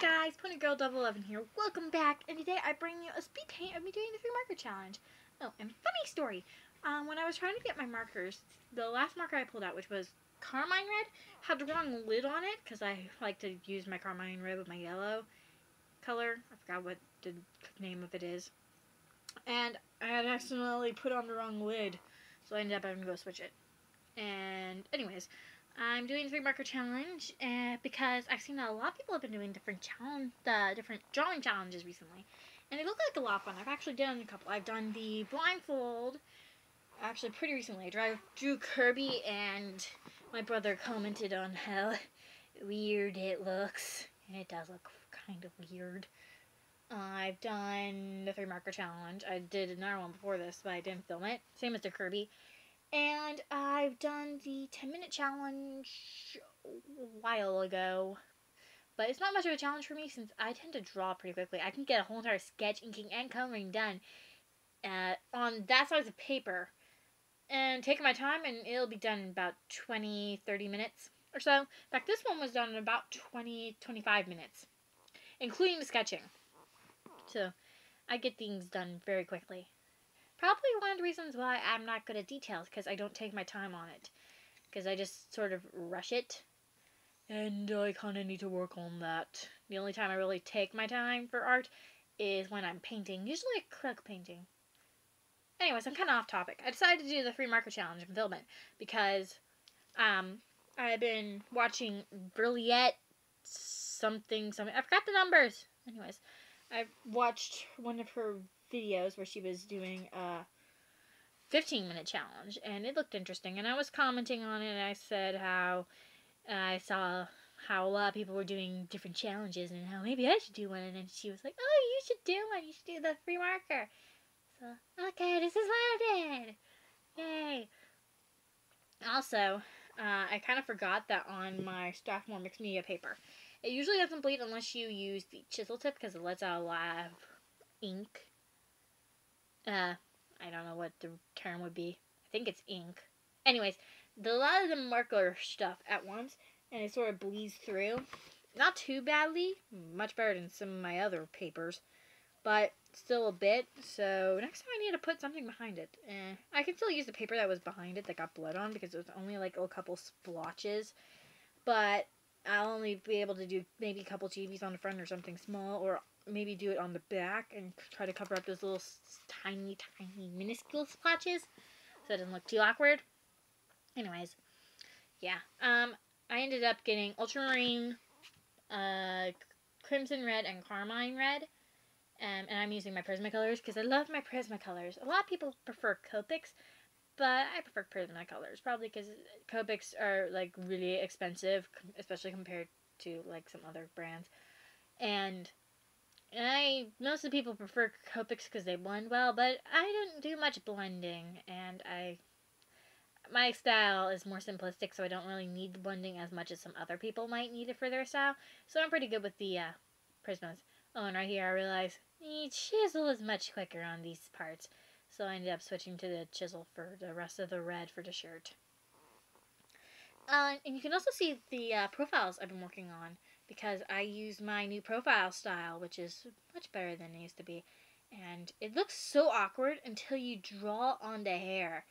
guys, Pony Girl 011 here. Welcome back, and today I bring you a speed paint of me doing the 3 marker challenge. Oh, and funny story. When I was trying to get my markers, the last marker I pulled out, which was Carmine red, had the wrong lid on it because I like to use my Carmine red with my yellow color. I forgot what the name of it is. And I had accidentally put on the wrong lid, so I ended up having to go switch it. And anyways, I'm doing the 3 marker challenge because I've seen that a lot of people have been doing different drawing challenges recently, and it looked like a lot of fun. I've actually done a couple. I've done the blindfold actually pretty recently. I drew Kirby, and my brother commented on how weird it looks, and it does look kind of weird. I've done the 3 marker challenge. I did another one before this, but I didn't film it. Same as the Kirby. And I've done the 10-minute challenge a while ago. But it's not much of a challenge for me since I tend to draw pretty quickly. I can get a whole entire sketch, inking, and coloring done on that size of paper. And taking my time, and it'll be done in about 20-30 minutes or so. In fact, this one was done in about 20-25 minutes, including the sketching. So I get things done very quickly. Probably one of the reasons why I'm not good at details, because I don't take my time on it. Because I just sort of rush it. And I kind of need to work on that. The only time I really take my time for art is when I'm painting. Usually acrylic painting. Anyways, I'm kind of off topic. I decided to do the 3 marker challenge and film it. Because I've been watching Brilliette something. I forgot the numbers. Anyways, I watched one of her videos where she was doing a 15-minute challenge, and it looked interesting, and I was commenting on it, and I said how I saw how a lot of people were doing different challenges, and how maybe I should do one, and then she was like, oh, you should do one, you should do the 3 marker. So, okay, this is what I did. Yay. Also, I kind of forgot that on my Strathmore mixed media paper, it usually doesn't bleed unless you use the chisel tip, because it lets out a lot of ink. I don't know what the term would be. I think it's ink. Anyways, a lot of the marker stuff at once, and it sort of bleeds through. Not too badly. Much better than some of my other papers. But still a bit. So next time I need to put something behind it. I can still use the paper that was behind it that got blood on, because it was only like a couple splotches. But I'll only be able to do maybe a couple GBs on the front or something small, or maybe do it on the back and try to cover up those little tiny minuscule splotches so it doesn't look too awkward. Anyways, yeah. I ended up getting Ultramarine, Crimson Red, and Carmine Red. And I'm using my Prismacolors because I love my Prismacolors. A lot of people prefer Copics, but I prefer Prismacolors. Probably because Copics are like really expensive, especially compared to like some other brands. And most of the people prefer Copics because they blend well, but I don't do much blending, and my style is more simplistic, so I don't really need the blending as much as some other people might need it for their style. So I'm pretty good with the Prismas. Oh, and right here I realize the chisel is much quicker on these parts, so I ended up switching to the chisel for the rest of the red for the shirt. And you can also see the profiles I've been working on, because I use my new profile style, which is much better than it used to be. And it looks so awkward until you draw on the hair,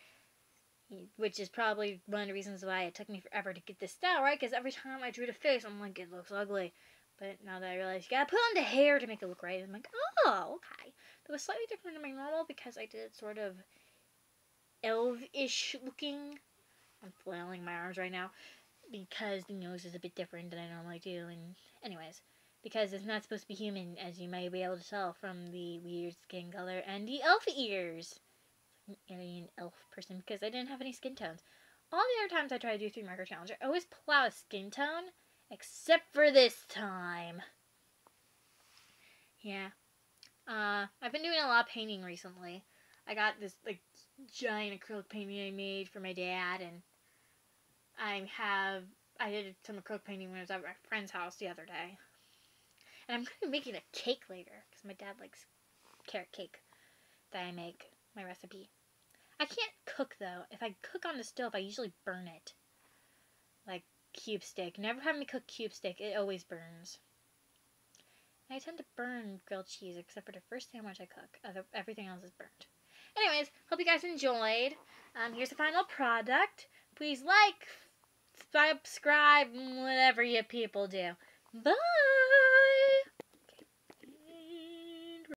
which is probably one of the reasons why it took me forever to get this style right, because every time I drew the face, I'm like, it looks ugly. But now that I realize you gotta put on the hair to make it look right, I'm like, oh, okay. It was slightly different than my normal because I did sort of elf-ish looking. I'm flailing my arms right now because the nose is a bit different than I normally do. And anyways, because it's not supposed to be human, as you may be able to tell from the weird skin color and the elf ears. An alien elf person, because I didn't have any skin tones. All the other times I try to do 3 marker challenge, I always pull out a skin tone, except for this time. Yeah. I've been doing a lot of painting recently. I got this like giant acrylic painting I made for my dad, and I did some acrylic painting when I was at my friend's house the other day. And I'm going to be making a cake later, because my dad likes carrot cake that I make, my recipe. I can't cook, though. If I cook on the stove, I usually burn it. Like cube steak. Never have me cook cube steak. It always burns. I tend to burn grilled cheese except for the first sandwich I cook. Everything else is burnt. Anyways, hope you guys enjoyed. Here's the final product. Please like, subscribe, whatever you people do. Bye!